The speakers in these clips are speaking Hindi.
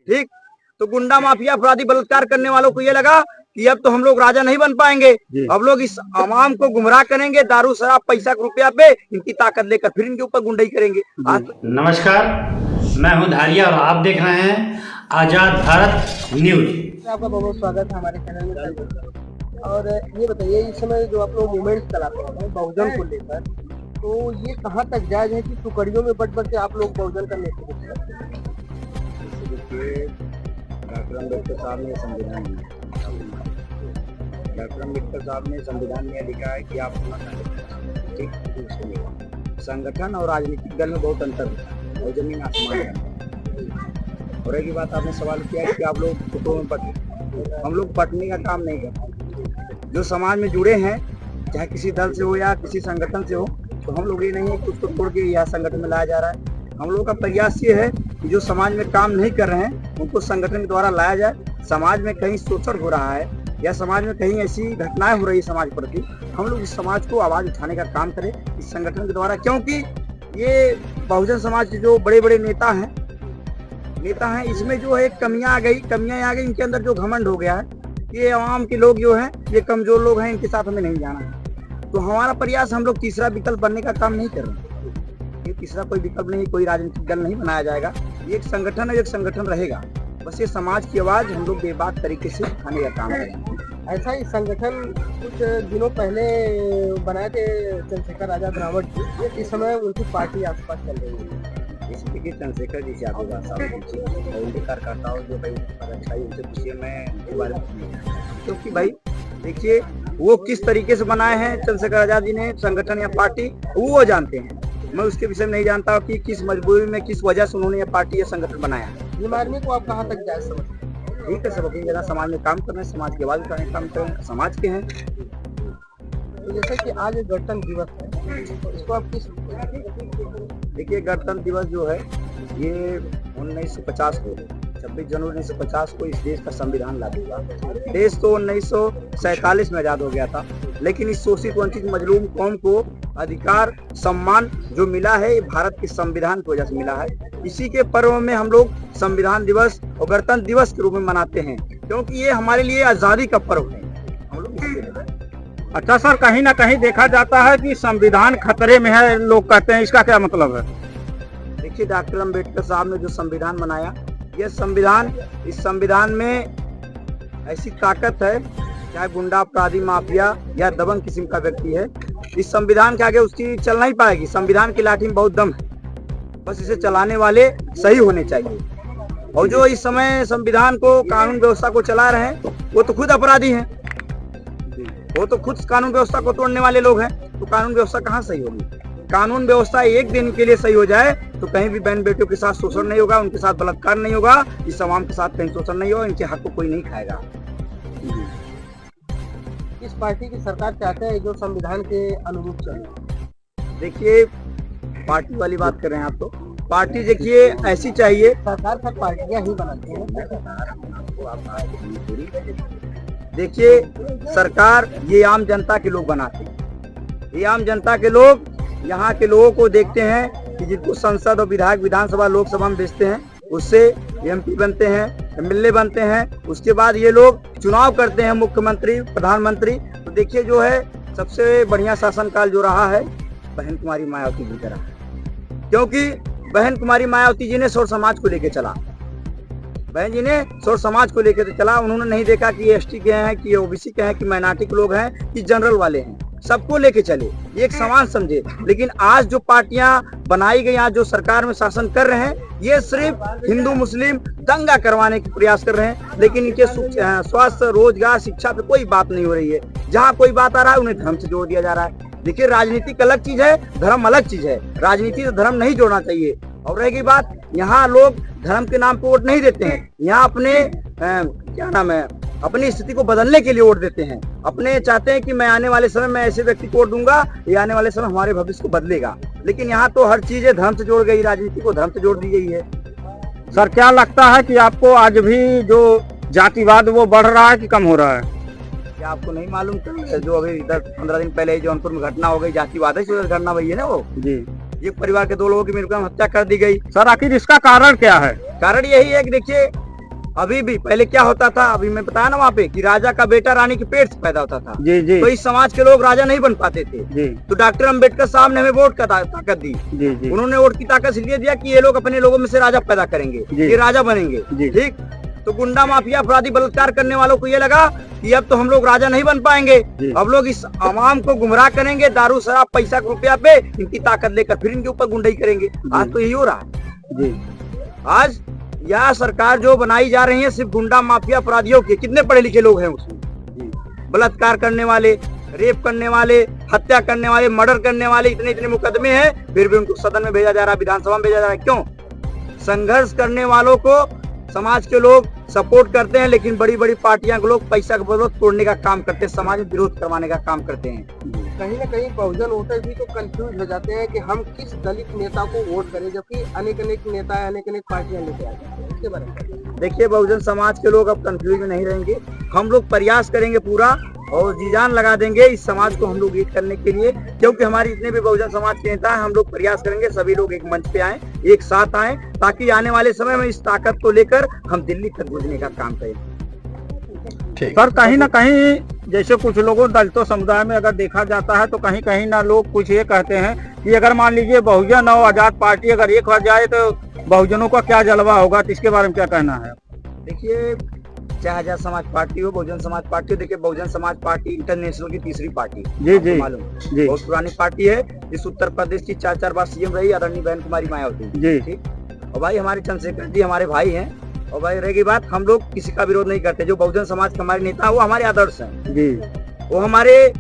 ठीक। तो गुंडा माफिया अपराधी बलात्कार करने वालों को ये लगा कि अब तो हम लोग राजा नहीं बन पाएंगे, अब लोग इस आवाम को गुमराह करेंगे, दारू शराब पैसा रुपया पे इनकी ताकत लेकर फिर इनके ऊपर गुंडाई करेंगे। नमस्कार, मैं हूं धारिया और आप देख रहे हैं आजाद भारत न्यूज। आपका बहुत बहुत स्वागत है हमारे चैनल में। और ये बताइए, इस समय जो आप लोग मूवमेंट चलाते हैं बहुजन को लेकर, तो ये कहाँ तक जायज है कि टुकड़ियों में बट के आप लोग बहुजन का नेतृत्व करते हैं? देखिए, डॉक्टर अम्बेडकर साहब ने संविधान में लिखा है कि आप अपना संगठन और राजनीतिक दल में बहुत अंतर है और जमीन आसमान है। और एक बात आपने सवाल किया है कि आप लोग टुकड़ों में बटे, हम लोग बटने का काम नहीं करते। जो समाज में जुड़े हैं, चाहे किसी दल से हो या किसी संगठन से हो, तो हम लोग ये नहीं है कि उसको तोड़ के यह संगठन में लाया जा रहा है। हम लोगों का प्रयास ये है कि जो समाज में काम नहीं कर रहे हैं उनको संगठन के द्वारा लाया जाए। समाज में कहीं शोषण हो रहा है या समाज में कहीं ऐसी घटनाएं हो रही है समाज प्रति, हम लोग इस समाज को आवाज उठाने का काम करें इस संगठन के द्वारा। क्योंकि ये बहुजन समाज के जो बड़े बड़े नेता हैं, इसमें जो है कमियां आ गई इनके अंदर जो घमंड हो गया है। ये आवाम के लोग जो हैं, ये कमजोर लोग हैं, इनके साथ हमें नहीं जाना है। तो हमारा प्रयास, हम लोग तीसरा विकल्प बनने का काम नहीं कर रहे हैं। ये तीसरा कोई विकल्प नहीं, कोई राजनीतिक दल नहीं बनाया जाएगा। ये एक संगठन है, एक संगठन रहेगा। बस ये समाज की आवाज हम लोग बेबाक तरीके से उठाने का काम करेंगे। ऐसा ही संगठन कुछ दिनों पहले बनाए थे चंद्रशेखर आजाद रावत जी, इस समय उनकी पार्टी आसपास चल रही है। देखिए, चंद्रशेखर जी से आपको बात और उनके कार्यकर्ताओं जो भाई अच्छाई उनसे पूछिए, मैं उनके बारे में क्योंकि भाई देखिए वो किस तरीके से बनाए हैं चंद्रशेखर आजाद जी ने संगठन या पार्टी, वो जानते हैं। मैं उसके विषय में नहीं जानता कि किस मजबूरी में, किस वजह से उन्होंने ये पार्टी या संगठन बनाया। ये मारने को आप कहाँ तक जायज समझते हैं? ठीक है, सब अपनी जगह समाज में काम कर रहे हैं, समाज की आवाज उठाने का काम कर रहे हैं, समाज के हैं। तो जैसे कि आज गणतंत्र दिवस है, इसको आप किस? देखिए, गणतंत्र दिवस जो है ये 1950 को 26 जनवरी 1950 को इस देश का संविधान लागू हुआ। देश तो 1947 में आजाद हो गया था, लेकिन इस शोषित वंचित मजलूम कौम को अधिकार सम्मान जो मिला है ये भारत के संविधान की वजह से मिला है। इसी के पर्व में हम लोग संविधान दिवस और गणतंत्र दिवस के रूप में मनाते हैं, क्योंकि ये हमारे लिए आजादी का पर्व है। हम लोग अच्छा सर, कहीं ना कहीं देखा जाता है कि संविधान खतरे में है, लोग कहते हैं, इसका क्या मतलब है? देखिए, डॉक्टर अम्बेडकर साहब ने जो संविधान बनाया, यह संविधान, इस संविधान में ऐसी ताकत है, चाहे गुंडा अपराधी माफिया या दबंग किस्म का व्यक्ति है, इस संविधान के आगे उसकी चल नहीं पाएगी। संविधान की लाठी में बहुत दम है, बस इसे चलाने वाले सही होने चाहिए। और जो इस समय संविधान को, कानून व्यवस्था को चला रहे हैं, वो तो खुद अपराधी हैं, वो तो खुद कानून व्यवस्था को तोड़ने वाले लोग हैं। तो कानून व्यवस्था कहाँ सही होगी? कानून व्यवस्था एक दिन के लिए सही हो जाए तो कहीं भी बहन बेटियों के साथ शोषण नहीं होगा, उनके साथ बलात्कार नहीं होगा, इस आवाम के साथ कहीं शोषण नहीं होगा, इनके हक को कोई नहीं खाएगा। इस पार्टी की सरकार चाहते हैं जो संविधान के अनुरूप चले। देखिए, पार्टी वाली बात कर रहे हैं आप, तो पार्टी देखिए ऐसी चाहिए। सरकार सब पार्टियां ही बनाती हैं। देखिए, सरकार ये आम जनता के लोग बनाते हैं। ये आम जनता के लोग यहाँ के लोगों को देखते हैं कि जिनको संसद और विधायक, विधानसभा, लोकसभा में भेजते हैं, उससे एमपी बनते हैं, एमएलए बनते हैं। उसके बाद ये लोग चुनाव करते हैं, मुख्यमंत्री, प्रधानमंत्री। तो देखिए, जो है सबसे बढ़िया शासनकाल जो रहा है बहन कुमारी मायावती जी का रहा, क्योंकि बहन कुमारी मायावती जी ने सौर समाज को लेकर चला। बहन जी ने सौर समाज को लेकर चला। उन्होंने नहीं देखा कि ये एसटी के हैं, कि ये ओबीसी के हैं, कि माइनॉरिटी के लोग हैं, कि जनरल वाले हैं, सबको लेके चले, एक समान समझे। लेकिन आज जो पार्टियां बनाई गई, आज जो सरकार में शासन कर रहे हैं, ये सिर्फ हिंदू मुस्लिम दंगा करवाने के प्रयास कर रहे हैं। लेकिन इनके स्वास्थ्य, रोजगार, शिक्षा पे कोई बात नहीं हो रही है। जहाँ कोई बात आ रहा है उन्हें धर्म से जोड़ दिया जा रहा है। देखिए, राजनीति अलग चीज है, धर्म अलग चीज है। राजनीति से धर्म नहीं जोड़ना चाहिए। और रहेगी बात, यहाँ लोग धर्म के नाम पे वोट नहीं देते हैं, यहाँ अपने क्या नाम है, अपनी स्थिति को बदलने के लिए वोट देते हैं। अपने चाहते हैं कि मैं आने वाले समय में ऐसे व्यक्ति को वोट दूंगा, ये आने वाले समय हमारे भविष्य को बदलेगा। लेकिन यहाँ तो हर चीजें धर्म से जोड़ गई, राजनीति को धर्म से जोड़ दी गई है। सर, क्या लगता है कि आपको आज भी जो जातिवाद वो बढ़ रहा है कि कम हो रहा है? क्या आपको नहीं मालूम? जो अभी 10-15 दिन पहले जौनपुर में घटना हो गई, जातिवाद की घटना हुई है ना, वो जी, एक परिवार के 2 लोगों की मिलकर हत्या कर दी गई। सर, आखिर इसका कारण क्या है? कारण यही है कि देखिए, अभी भी पहले क्या होता था, अभी मैं बताया ना वहाँ पे कि राजा का बेटा रानी के पेट से पैदा होता था। जी जी तो इस समाज के लोग राजा नहीं बन पाते थे। जी तो डॉक्टर अम्बेडकर साहब ने हमें वोट का ताकत दी। जी जी उन्होंने वोट की ताकत इसलिए दिया कि ये लोग अपने लोगों में से राजा पैदा करेंगे, जी। ये राजा बनेंगे। जी। ठीक, तो गुंडा माफिया अपराधी बलात्कार करने वालों को ये लगा कि अब तो हम लोग राजा नहीं बन पाएंगे, जी। अब लोग इस आवाम को गुमराह करेंगे, दारू शराब पैसा रुपया पे इनकी ताकत लेकर फिर इनके ऊपर गुंडाई करेंगे। आज तो यही हो रहा है। जी आज यह सरकार जो बनाई जा रही है सिर्फ गुंडा माफिया अपराधियों के, कितने पढ़े लिखे लोग हैं उसमें, जी बलात्कार करने वाले, रेप करने वाले, हत्या करने वाले, मर्डर करने वाले, इतने इतने मुकदमे हैं, फिर भी उनको सदन में भेजा जा रहा है, विधानसभा में भेजा जा रहा है। क्यों? संघर्ष करने वालों को समाज के लोग सपोर्ट करते हैं, लेकिन बड़ी बड़ी पार्टियां के लोग पैसा का विरोध तोड़ने का काम करते हैं, समाज में विरोध करवाने का काम करते हैं। कहीं ना कहीं बहुजन वोटर भी तो कंफ्यूज हो जाते हैं कि हम किस दलित नेता को वोट करें, जबकि अनेक अनेक नेता अनेक अनेक पार्टियां लेके आ जाते हैं। इसके बारे में देखिए, बहुजन समाज के लोग अब कंफ्यूज में नहीं रहेंगे। हम लोग प्रयास करेंगे पूरा और जी जान लगा देंगे इस समाज को हम लोग एक करने के लिए, क्योंकि हमारे जितने भी बहुजन समाज के नेता हैं, हम लोग प्रयास करेंगे सभी लोग एक मंच पे आए, एक साथ आए, ताकि आने वाले समय में इस ताकत को लेकर हम दिल्ली तक भेजने का काम करें। सर, कहीं ना कहीं जैसे कुछ लोगों दलितों समुदाय में अगर देखा जाता है तो कहीं कहीं ना लोग कुछ ये कहते हैं कि अगर मान लीजिए बहुजन और आजाद पार्टी अगर एक हो जाए तो बहुजनों का क्या जलवा होगा, तो इसके बारे में क्या कहना है? देखिए, चाहे आजाद समाज पार्टी हो, बहुजन समाज पार्टी हो, देखिए बहुजन समाज पार्टी इंटरनेशनल की तीसरी पार्टी, जी जी मालूम, जी बहुत पुरानी पार्टी है। इस उत्तर प्रदेश की 4 बार सीएम रही आदरणीय बहन कुमारी मायावती जी। ठीक, और भाई हमारे चंद्रशेखर जी हमारे भाई हैं। और भाई रहेगी बात, हम लोग किसी का विरोध नहीं करते। जो बहुजन समाज के हमारे नेता वो हमारे आदर्श हैं, जी वो हमारे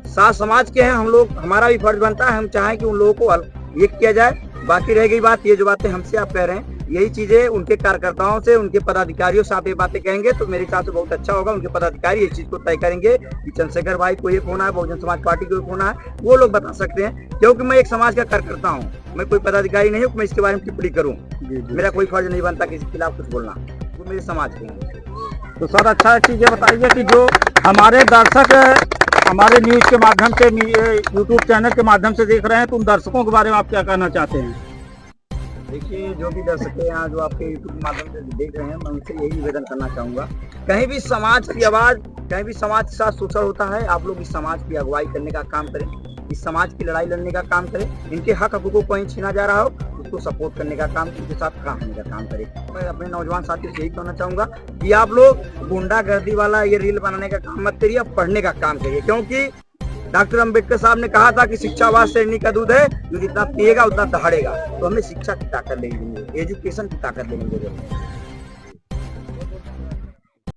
साथ समाज के हैं। हम लोग, हमारा भी फर्ज बनता है, हम चाहें कि उन लोगों को एक किया जाए। बाकी रह गई बात, ये जो बातें हमसे आप कह रहे हैं, यही चीजें उनके कार्यकर्ताओं से, उनके पदाधिकारियों से आप ये बातें कहेंगे तो मेरे हिसाब से बहुत अच्छा होगा। उनके पदाधिकारी इस चीज को तय करेंगे कि चंद्रशेखर भाई को एक होना है, बहुजन समाज पार्टी को एक होना है, वो लोग बता सकते हैं। क्योंकि मैं एक समाज का कार्यकर्ता हूँ, मैं कोई पदाधिकारी नहीं हूँ, मैं इसके बारे में टिप्पणी करूँ। मेरा कोई फर्ज नहीं बनता किसी के खिलाफ कुछ बोलना, वो मेरे समाज के हैं। तो सर, अच्छा चीज ये बताइए कि जो हमारे दर्शक हमारे न्यूज के माध्यम से, यूट्यूब चैनल के माध्यम से देख रहे हैं, तो उन दर्शकों के बारे में आप क्या कहना चाहते हैं? देखिए, जो भी दर्शक हैं यहाँ जो आपके यूट्यूब के माध्यम से देख रहे हैं, मैं उनसे यही निवेदन करना चाहूँगा, कहीं भी समाज की आवाज़, कहीं भी समाज के साथ शोषण होता है, आप लोग इस समाज की अगुवाई करने का काम करें, इस समाज की लड़ाई लड़ने का काम करें। इनके हक हकूकों को कहीं छीना जा रहा हो उसको सपोर्ट करने का काम, उनके साथ खड़ा होने का काम करें। मैं अपने नौजवान साथियों से यही कहना चाहूँगा कि आप लोग गुंडागर्दी वाला ये रील बनाने का काम मत करिए, पढ़ने का काम करिए। क्योंकि डॉक्टर अम्बेडकर साहब ने कहा था कि शिक्षावाद शेरनी का दूध है, जो जितना पिएगा उतना दहाड़ेगा। तो हमें शिक्षा की ताकत लेनी है, एजुकेशन की ताकत लेनी है।